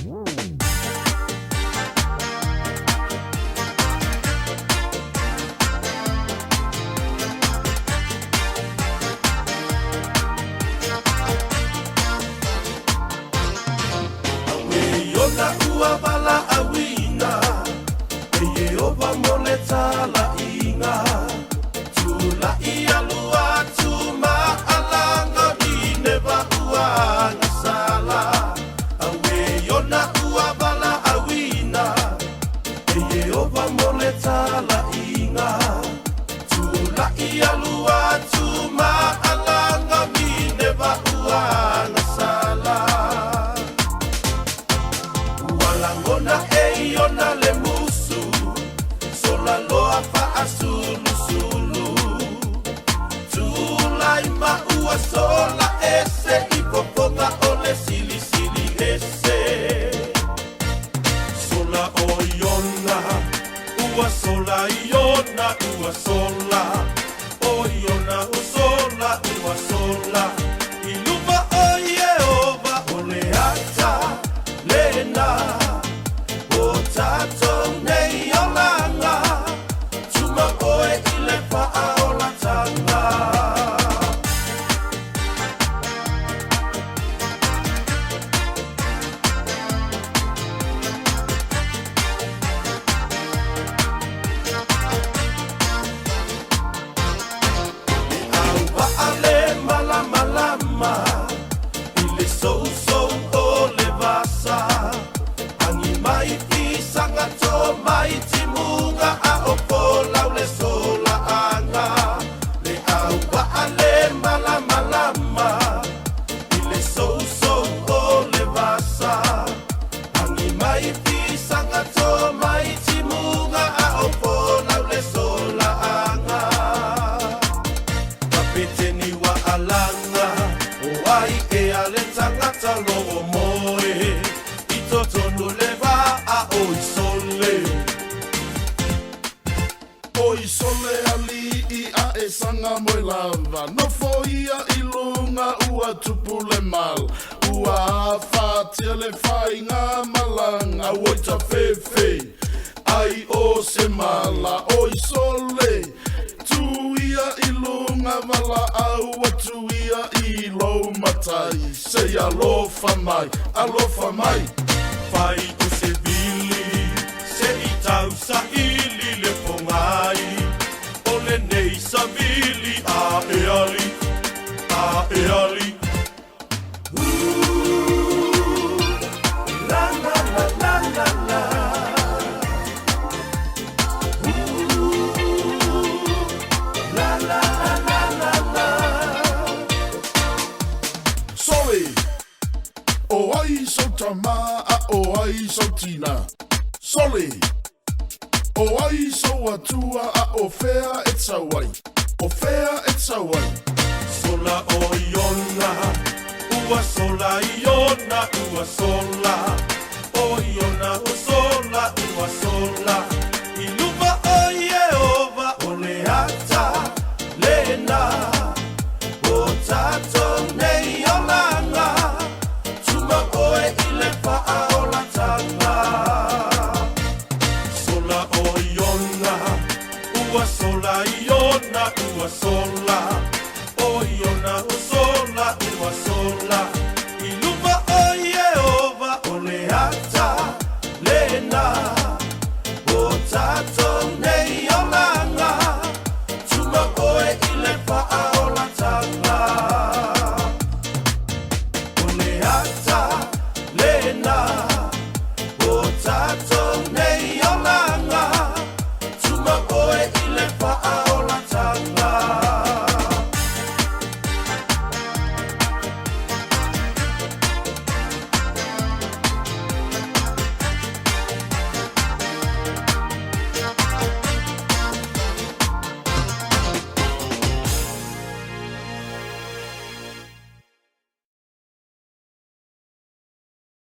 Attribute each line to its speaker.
Speaker 1: Iona ua wala awina, e opa mole tala inga. Tula ia lua tuma alanga ni neva ua ngasala. Awe Iona ua wala awina, e opa mole tala inga. Tula ia lua tuma alanga ni neva ua ngasala. Langona e Iona le musu, sola loa fa asulu sulu. Tulaima ua sola ese, ipoponga ole sili sili ese. Sola o Iona, ua sola Iona, ua sola. O Iona o sola, ua sola. Iluma o Yehova ole ata lena. Tato nei olanga, tuma oe ile paa ola tanga. Awa ale malama lama, ile so ole vasa. Mai sanga to mai timunga a opola le sola anga le awa ale malama lama ile so ole vasa angi mai sanga to mai timunga a opola le sola anga kapiteni wa alanga o ai ke ale tangata logo moe itotono le
Speaker 2: Oi sole ali I a e sanga moe lava. No fo ia I lunga ua tupule mal. Ua whatia le whai ngā malanga. Woita whewhe ai o se mala. Oi sole tu ia I lunga wala au tu ia I Loimata. Se alofa mai.
Speaker 1: Whai o se vili, se I tau sa ili le pongai. Ole nei sa vili a e ali. La la la la la la. La la la la la.
Speaker 2: Sorry. O ai so tama a o ai so tina. Soli. O ai so atua a o fea e tsawai. O fea e tsawai.
Speaker 1: Sola o Iona, ua sola Iona, ua sola.